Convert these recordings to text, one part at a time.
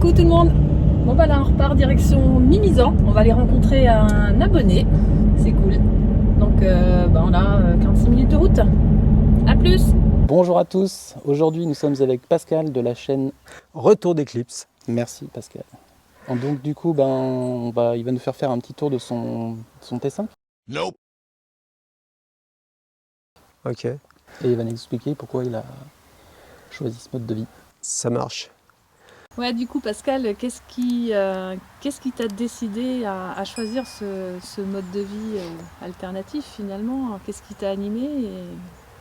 Coucou tout le monde. Bon bah là on repart direction Mimizan. On va aller rencontrer un abonné. C'est cool. Donc on a 46 minutes de route. A plus. Bonjour à tous, aujourd'hui nous sommes avec Pascal de la chaîne Retour d'Eclipse. Merci Pascal. Donc du coup il va nous faire un petit tour de son T5. Nope. Ok, Et il va nous expliquer pourquoi il a choisi ce mode de vie. ça marche. Ouais, du coup Pascal, qu'est-ce qui t'a décidé à choisir ce mode de vie alternatif finalement? Qu'est-ce qui t'a animé et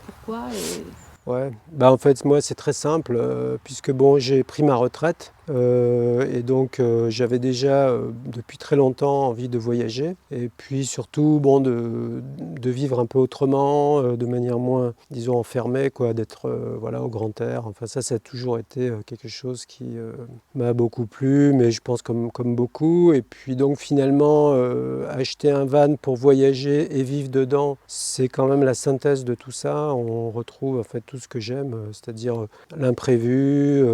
pourquoi Ouais, en fait moi c'est très simple puisque j'ai pris ma retraite et donc j'avais déjà depuis très longtemps envie de voyager et puis surtout de vivre un peu autrement, de manière moins disons enfermée quoi, d'être au grand air. Enfin ça a toujours été quelque chose qui m'a beaucoup plu, mais je pense comme beaucoup. Et puis donc finalement acheter un van pour voyager et vivre dedans, c'est quand même la synthèse de tout ça. On retrouve en fait tout ce que j'aime, c'est-à-dire l'imprévu,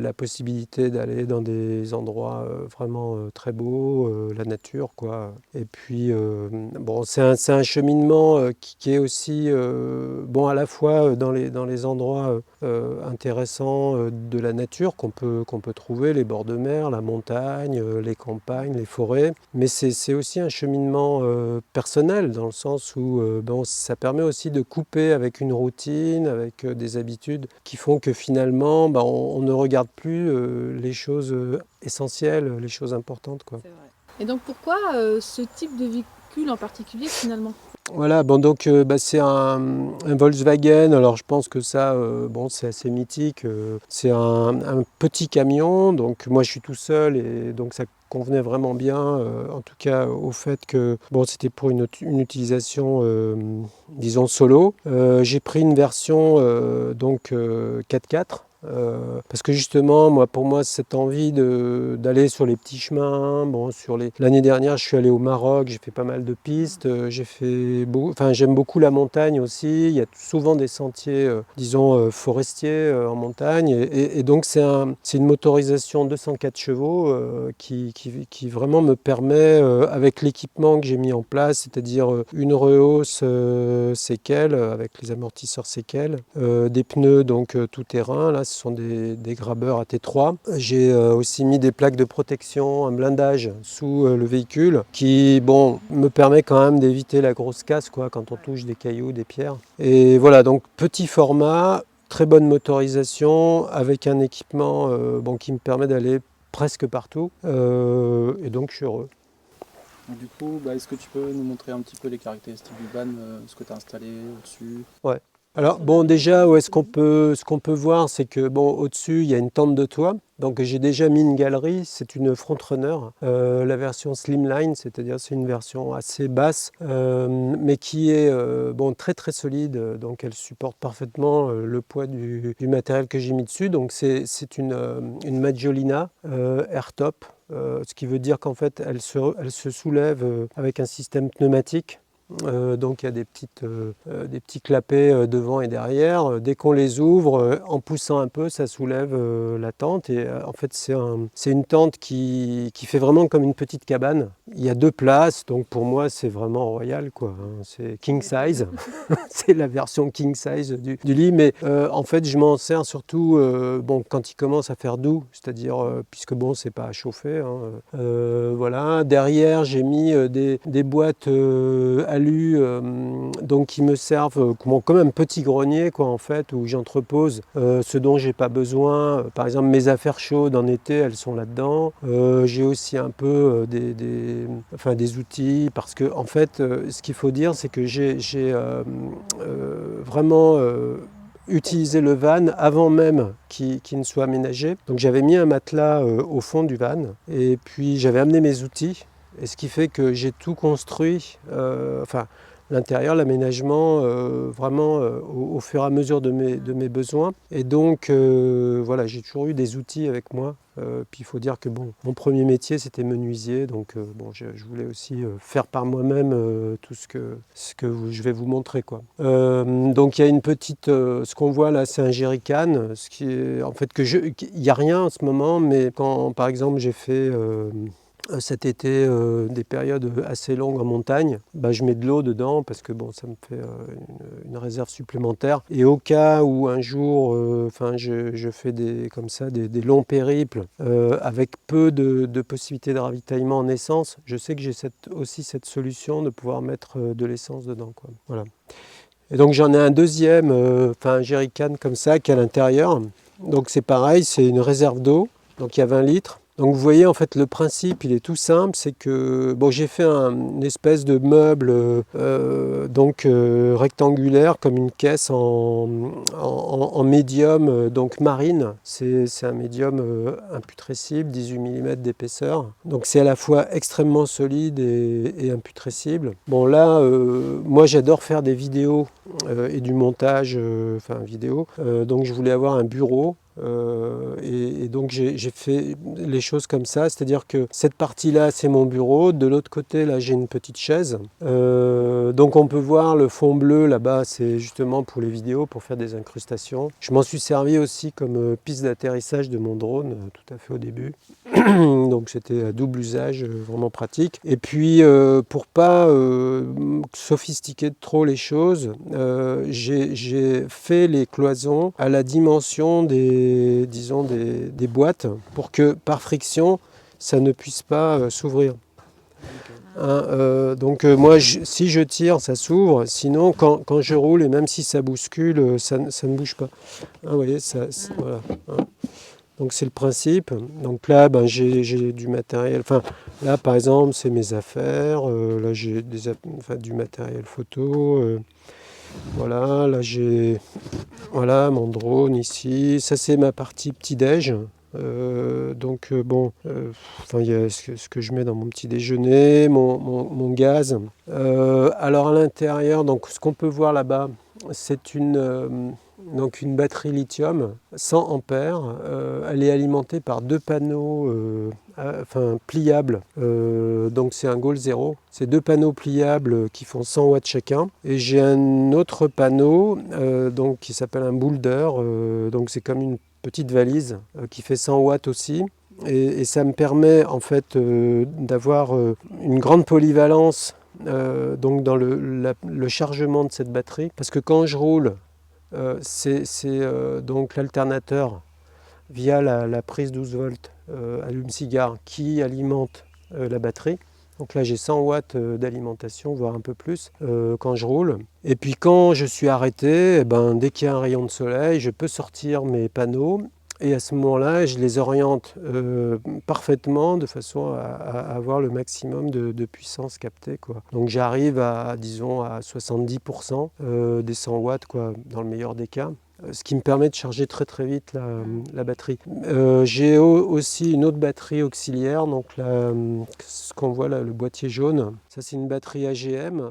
la possibilité d'aller dans des endroits vraiment très beaux, la nature quoi. Et puis c'est un cheminement qui est aussi à la fois dans les endroits intéressants de la nature qu'on peut trouver, les bords de mer, la montagne, les campagnes, les forêts, mais c'est aussi un cheminement personnel dans le sens où ça permet aussi de couper avec une routine, avec des habitudes qui font que finalement on ne regarde plus les choses essentielles, les choses importantes quoi. C'est vrai. Et donc pourquoi ce type de véhicule en particulier finalement? Voilà, c'est un Volkswagen. Alors je pense que ça, c'est assez mythique. C'est un petit camion, donc moi je suis tout seul et donc ça convenait vraiment bien, en tout cas au fait que c'était pour une utilisation, disons solo. J'ai pris une version 4x4. Parce que justement, pour moi, cette envie d'aller sur les petits chemins, l'année dernière, je suis allé au Maroc, j'ai fait pas mal de pistes, j'aime beaucoup la montagne aussi, il y a souvent des sentiers, forestiers en montagne, et donc c'est une motorisation 204 chevaux qui vraiment me permet, avec l'équipement que j'ai mis en place, c'est-à-dire une rehausse séquelle, avec les amortisseurs séquelles, des pneus tout terrain, là, ce sont des grabeurs AT3. J'ai aussi mis des plaques de protection, un blindage sous le véhicule qui me permet quand même d'éviter la grosse casse quoi, quand on touche des cailloux, des pierres. Et voilà, donc petit format, très bonne motorisation avec un équipement qui me permet d'aller presque partout. Et donc je suis heureux. Donc, du coup, est-ce que tu peux nous montrer un petit peu les caractéristiques du van, ce que tu as installé au-dessus? Ouais. Alors déjà, ce qu'on peut voir, c'est que au-dessus, il y a une tente de toit. Donc j'ai déjà mis une galerie, c'est une Frontrunner, la version Slimline, c'est-à-dire c'est une version assez basse, mais qui est très très solide, donc elle supporte parfaitement le poids du matériel que j'ai mis dessus. Donc c'est une Maggiolina Airtop, ce qui veut dire qu'en fait elle se soulève avec un système pneumatique. Donc il y a des petits clapets devant et derrière. Dès qu'on les ouvre, en poussant un peu, ça soulève la tente. Et en fait, c'est une tente qui fait vraiment comme une petite cabane. Il y a 2 places, donc pour moi, c'est vraiment royal, quoi, hein. C'est king size. C'est la version king size du lit. Mais en fait, je m'en sers surtout quand il commence à faire doux, c'est-à-dire puisque c'est pas à chauffer, hein. Voilà. Derrière, j'ai mis des boîtes alu, donc qui me servent comme un petit grenier quoi, en fait, où j'entrepose ce dont j'ai pas besoin. Par exemple, mes affaires chaudes en été, elles sont là-dedans. J'ai aussi un peu des outils, parce que en fait, ce qu'il faut dire, c'est que j'ai vraiment utiliser le van avant même qu'il ne soit aménagé. Donc j'avais mis un matelas au fond du van et puis j'avais amené mes outils. Et ce qui fait que j'ai tout construit, l'intérieur, l'aménagement, vraiment au fur et à mesure de mes besoins. Et donc, voilà, j'ai toujours eu des outils avec moi. Puis il faut dire que bon, mon premier métier c'était menuisier, donc bon, je voulais aussi faire par moi-même tout ce que je vais vous montrer, quoi. Donc il y a une petite, ce qu'on voit là, c'est un jerrycan, ce qui est en fait il n'y a rien en ce moment, mais quand par exemple j'ai fait cet été des périodes assez longues en montagne, bah, je mets de l'eau dedans parce que bon, ça me fait une réserve supplémentaire. Et au cas où un jour je fais comme ça des longs périples avec peu de possibilités de ravitaillement en essence, je sais que j'ai aussi cette solution de pouvoir mettre de l'essence dedans, quoi. Voilà. Et donc j'en ai un deuxième, un jerrycan comme ça qui est à l'intérieur. Donc c'est pareil, c'est une réserve d'eau, donc il y a 20 litres. Donc vous voyez, en fait, le principe, il est tout simple, c'est que bon, j'ai fait une espèce de meuble rectangulaire, comme une caisse en médium, donc marine. C'est un médium imputrescible, 18 mm d'épaisseur. Donc c'est à la fois extrêmement solide et imputrescible. Bon là, moi j'adore faire des vidéos et du montage, vidéo. Donc je voulais avoir un bureau. Et donc j'ai fait les choses comme ça, c'est-à-dire que cette partie-là c'est mon bureau, de l'autre côté là j'ai une petite chaise. Donc on peut voir le fond bleu là-bas, c'est justement pour les vidéos, pour faire des incrustations. Je m'en suis servi aussi comme piste d'atterrissage de mon drone, tout à fait au début. Donc c'était à double usage, vraiment pratique. Et puis pour pas sophistiquer trop les choses, j'ai fait les cloisons à la dimension des boîtes pour que par friction ça ne puisse pas s'ouvrir. Donc moi si je tire ça s'ouvre, sinon quand je roule et même si ça bouscule ça ne bouge pas. Vous voyez, voilà. Donc c'est le principe. Donc là, j'ai du matériel. Enfin, là, par exemple, c'est mes affaires. Là, j'ai du matériel photo. Voilà, là, j'ai mon drone ici. Ça, c'est ma partie petit-déj. Il y a ce que je mets dans mon petit déjeuner, mon gaz. Alors à l'intérieur, donc ce qu'on peut voir là-bas, c'est une batterie lithium 100 ampères. Elle est alimentée par 2 panneaux pliables. Donc c'est un Goal Zero. C'est 2 panneaux pliables qui font 100 watts chacun. Et j'ai un autre panneau qui s'appelle un Boulder. Donc c'est comme une petite valise qui fait 100 watts aussi. Et ça me permet en fait d'avoir une grande polyvalence dans le chargement de cette batterie. Parce que quand je roule, c'est donc l'alternateur via la prise 12 volts allume-cigare qui alimente la batterie. Donc là j'ai 100 watts d'alimentation, voire un peu plus quand je roule. Et puis quand je suis arrêté, dès qu'il y a un rayon de soleil, je peux sortir mes panneaux. Et à ce moment-là, je les oriente parfaitement de façon à avoir le maximum de puissance captée, quoi. Donc j'arrive à 70% des 100 watts, quoi, dans le meilleur des cas. Ce qui me permet de charger très très vite la batterie. J'ai aussi une autre batterie auxiliaire, donc ce qu'on voit là, le boîtier jaune. Ça c'est une batterie AGM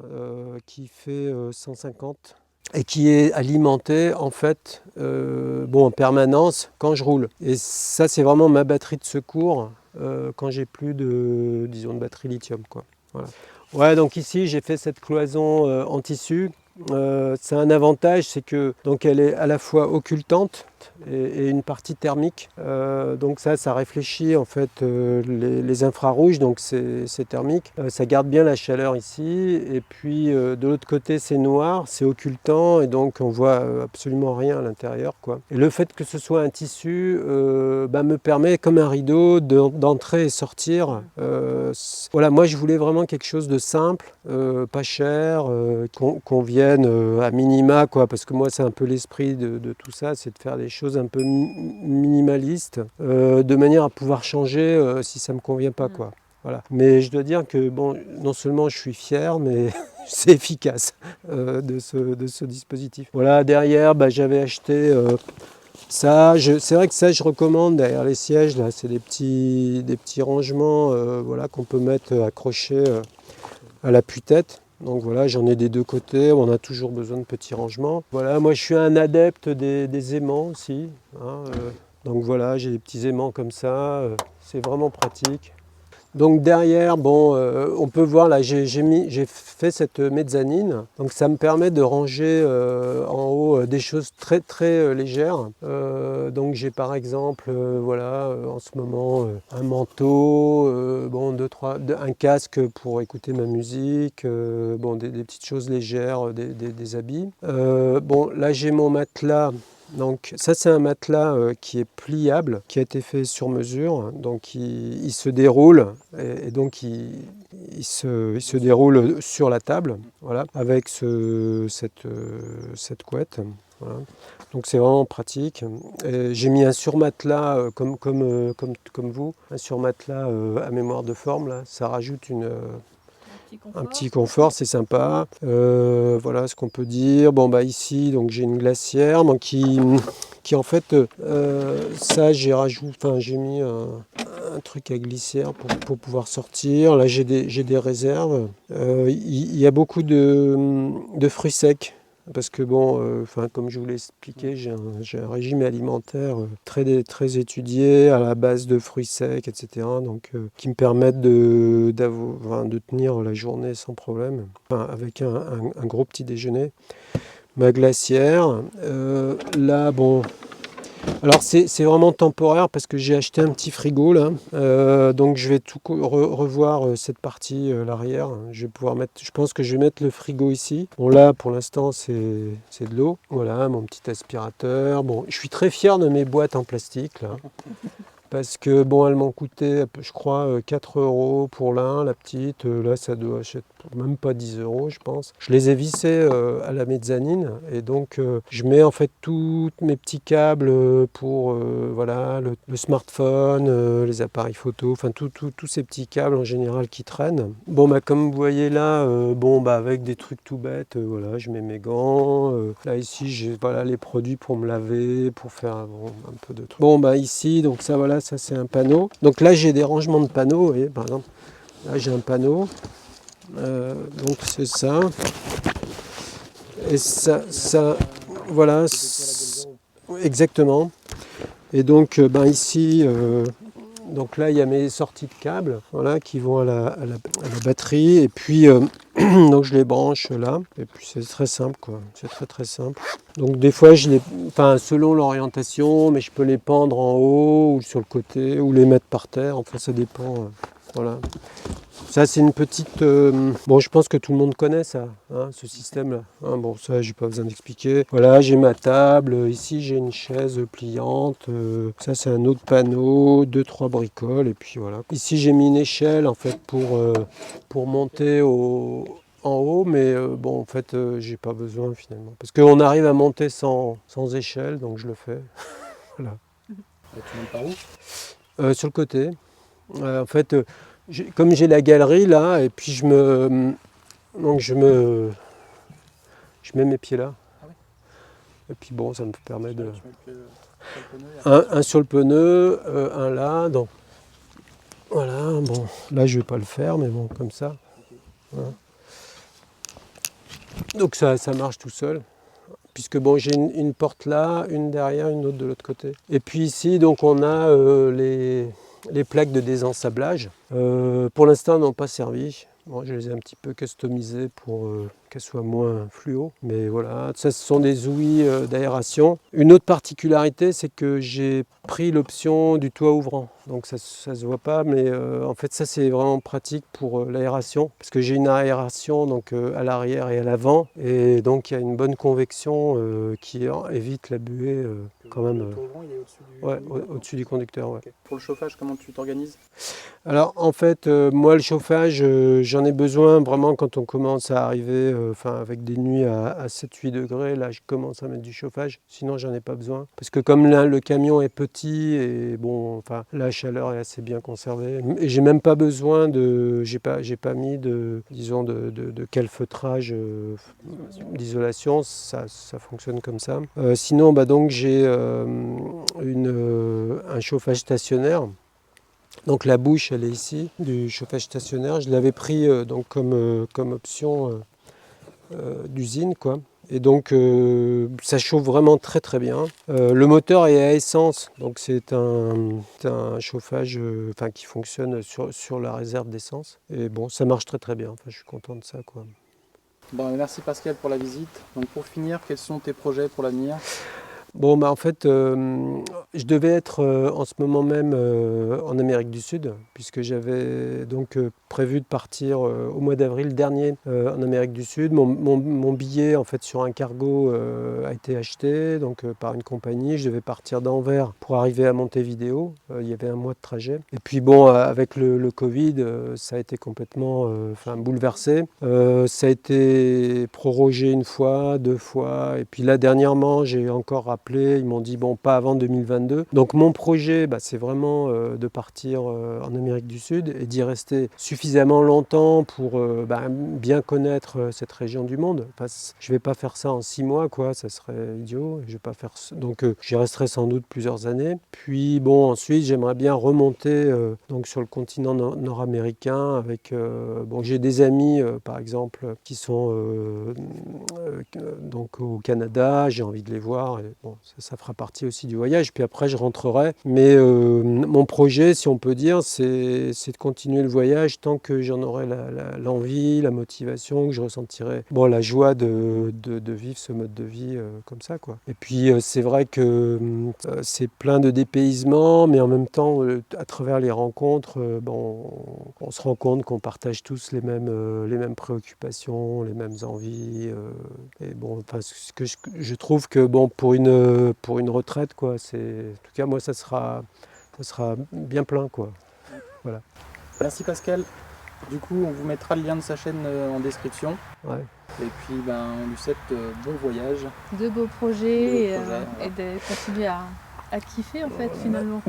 qui fait 150 et qui est alimentée en fait en permanence quand je roule. Et ça c'est vraiment ma batterie de secours quand j'ai plus de batterie lithium, quoi. Voilà. Ouais, donc ici j'ai fait cette cloison en tissu. C'est un avantage, c'est que donc elle est à la fois occultante et une partie thermique. Donc ça réfléchit en fait les infrarouges, donc c'est thermique. Ça garde bien la chaleur ici. Et puis de l'autre côté c'est noir, c'est occultant et donc on voit absolument rien à l'intérieur, quoi. Et le fait que ce soit un tissu me permet comme un rideau d'entrer et sortir. Voilà, moi je voulais vraiment quelque chose de simple, pas cher, qu'on vienne à minima, quoi, parce que moi c'est un peu l'esprit de tout ça, c'est de faire des choses un peu minimalistes, de manière à pouvoir changer si ça me convient pas, quoi. Voilà. Mais je dois dire que non seulement je suis fier, mais c'est efficace de ce dispositif. Voilà, derrière j'avais acheté ça, c'est vrai que ça je recommande derrière les sièges, là, c'est des petits rangements qu'on peut mettre accrochés à l'appui-tête. Donc voilà, j'en ai des deux côtés, on a toujours besoin de petits rangements. Voilà, moi je suis un adepte des aimants aussi, hein, donc voilà, j'ai des petits aimants comme ça, c'est vraiment pratique. Donc derrière, bon, on peut voir là, j'ai fait cette mezzanine, donc ça me permet de ranger en haut des choses très très légères. Donc j'ai par exemple, voilà, en ce moment un manteau, bon, un casque pour écouter ma musique, bon, des petites choses légères, des habits. Bon, là j'ai mon matelas. Donc ça c'est un matelas qui est pliable, qui a été fait sur mesure, donc il se déroule et donc il se déroule sur la table, voilà, avec cette couette. Voilà. Donc c'est vraiment pratique. J'ai mis un surmatelas comme vous, un surmatelas à mémoire de forme, là. Ça rajoute un petit confort, c'est sympa. Voilà ce qu'on peut dire. Bon bah ici donc j'ai une glacière donc qui en fait ça j'ai mis un truc à glissière pour pouvoir sortir. Là j'ai des réserves. Il y a beaucoup de fruits secs. Parce que bon, comme je vous l'ai expliqué, j'ai un régime alimentaire très étudié à la base de fruits secs, etc. Donc, qui me permettent de tenir la journée sans problème, avec un gros petit déjeuner. Ma glacière, là, bon, alors c'est vraiment temporaire parce que j'ai acheté un petit frigo là, donc je vais tout revoir cette partie, l'arrière. Je vais pouvoir mettre, je pense que je vais mettre le frigo ici. Bon là pour l'instant c'est de l'eau. Voilà mon petit aspirateur. Bon, je suis très fier de mes boîtes en plastique là. Parce que bon, elles m'ont coûté, je crois, 4 € pour la petite. Là, ça doit acheter même pas 10 €, je pense. Je les ai vissées à la mezzanine. Et donc, je mets en fait tous mes petits câbles pour voilà, le smartphone, les appareils photo, enfin, tous ces petits câbles en général qui traînent. Bon, bah, comme vous voyez là, bon, bah, avec des trucs tout bêtes, voilà, je mets mes gants. Là, ici, j'ai voilà, les produits pour me laver, pour faire bon, un peu de trucs. Bon, bah, ici, donc ça, voilà. Ça c'est un panneau. Donc là j'ai des rangements de panneaux, vous voyez, par exemple. Là j'ai un panneau. Donc c'est ça. Et ça voilà. Exactement. Et donc ici, donc là il y a mes sorties de câbles, voilà, qui vont à la batterie. Et puis donc je les branche là. Et puis c'est très simple quoi. C'est très très simple. Donc des fois selon l'orientation, mais je peux les pendre en haut ou sur le côté ou les mettre par terre. Enfin ça dépend. Voilà. Ça c'est une petite. Bon, je pense que tout le monde connaît ça, hein, ce système-là. Hein, bon, ça j'ai pas besoin d'expliquer. Voilà, j'ai ma table. Ici j'ai une chaise pliante. Ça c'est un autre panneau, 2-3 bricoles et puis voilà. Ici j'ai mis une échelle en fait pour monter en haut, mais bon en fait j'ai pas besoin finalement. Parce qu'on arrive à monter sans échelle, donc je le fais. Voilà. Et tu montes par où Sur le côté. En fait, comme j'ai la galerie là, et puis je mets mes pieds là. Ah oui. Et puis bon, ça me permet de. Tu mets le pied sur le pneu Un sur le pneu, un là. Donc voilà, bon, là je vais pas le faire, mais bon, comme ça. Okay. Voilà. Donc ça marche tout seul. Puisque bon, j'ai une porte là, une derrière, une autre de l'autre côté. Et puis ici, donc on a les plaques de désensablage. Pour l'instant, elles n'ont pas servi. Bon, je les ai un petit peu customisées pour qu'elles soient moins fluo. Mais voilà, ça ce sont des ouïes d'aération. Une autre particularité, c'est que j'ai pris l'option du toit ouvrant. Donc ça se voit pas, mais en fait ça c'est vraiment pratique pour l'aération. Parce que j'ai une aération donc, à l'arrière et à l'avant. Et donc il y a une bonne convection qui évite la buée quand même. Le toit ouvrant, il est au-dessus du Ouais, conducteur. au-dessus du conducteur. Ouais. Okay. Pour le chauffage, comment tu t'organises? Alors en fait, moi le chauffage, j'en ai besoin vraiment quand on commence à arriver avec des nuits à 7-8 degrés. Là, je commence à mettre du chauffage. Sinon, j'en ai pas besoin. Parce que comme là, le camion est petit et bon, la chaleur est assez bien conservée. Et j'ai même pas besoin de... J'ai pas mis disons, de calfeutrage d'isolation. Ça fonctionne comme ça. Sinon, donc j'ai un chauffage stationnaire. Donc la bouche, elle est ici, du chauffage stationnaire. Je l'avais pris donc comme option d'usine, quoi. Et donc ça chauffe vraiment très très bien. Le moteur est à essence, donc c'est un chauffage qui fonctionne sur la réserve d'essence. Et bon, ça marche très très bien. Enfin, je suis content de ça, quoi. Bon, merci Pascal pour la visite. Donc pour finir, quels sont tes projets pour l'avenir? Bon, bah, en fait, je devais être en ce moment même en Amérique du Sud, puisque j'avais donc prévu de partir au mois d'avril dernier en Amérique du Sud. Mon billet, en fait, sur un cargo a été acheté donc, par une compagnie. Je devais partir d'Anvers pour arriver à Montevideo. Il y avait un mois de trajet. Et puis, bon, avec le Covid, ça a été complètement bouleversé. Ça a été prorogé une fois, 2 fois. Et puis là, dernièrement, j'ai encore rappelé. Ils m'ont dit, bon, pas avant 2022. Donc mon projet, c'est vraiment de partir en Amérique du Sud et d'y rester suffisamment longtemps pour bien connaître cette région du monde. Enfin, je ne vais pas faire ça en 6 mois, quoi, ça serait idiot. Je vais pas faire... Donc j'y resterai sans doute plusieurs années. Puis bon, ensuite, j'aimerais bien remonter donc sur le continent nord-américain avec... j'ai des amis, par exemple, qui sont donc au Canada. J'ai envie de les voir. Et, bon, ça fera partie aussi du voyage. Puis après, je rentrerai. Mais mon projet, si on peut dire, c'est de continuer le voyage tant que j'en aurai l'envie, la motivation, que je ressentirai la joie de vivre ce mode de vie comme ça, quoi. Et puis, c'est vrai que c'est plein de dépaysement, mais en même temps, à travers les rencontres, on se rend compte qu'on partage tous les mêmes préoccupations, les mêmes envies. Et bon, ce que je trouve que pour une retraite, quoi, en tout cas moi ça sera bien plein, quoi. Voilà. Merci Pascal. Du coup, on vous mettra le lien de sa chaîne en description. Ouais. Et puis, on lui souhaite bon voyage. De beaux projets, voilà. et de continuer à kiffer en fait finalement.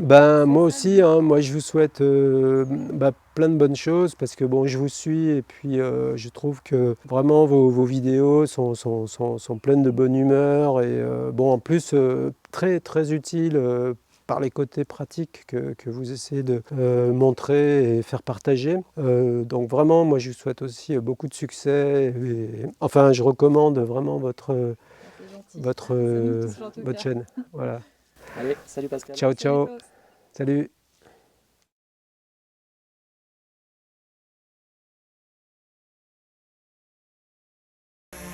Moi aussi, hein, moi je vous souhaite plein de bonnes choses parce que je vous suis et puis je trouve que vraiment vos vidéos sont pleines de bonne humeur et en plus très très utiles par les côtés pratiques que vous essayez de montrer et faire partager. Donc vraiment, moi je vous souhaite aussi beaucoup de succès. Enfin, je recommande vraiment votre chaîne. Voilà. Allez, salut Pascal. Ciao, ciao. Salut.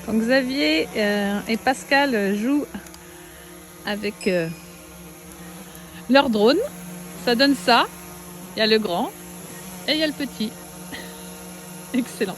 Donc Xavier et Pascal jouent avec leur drone. Ça donne ça. Il y a le grand et il y a le petit. Excellent.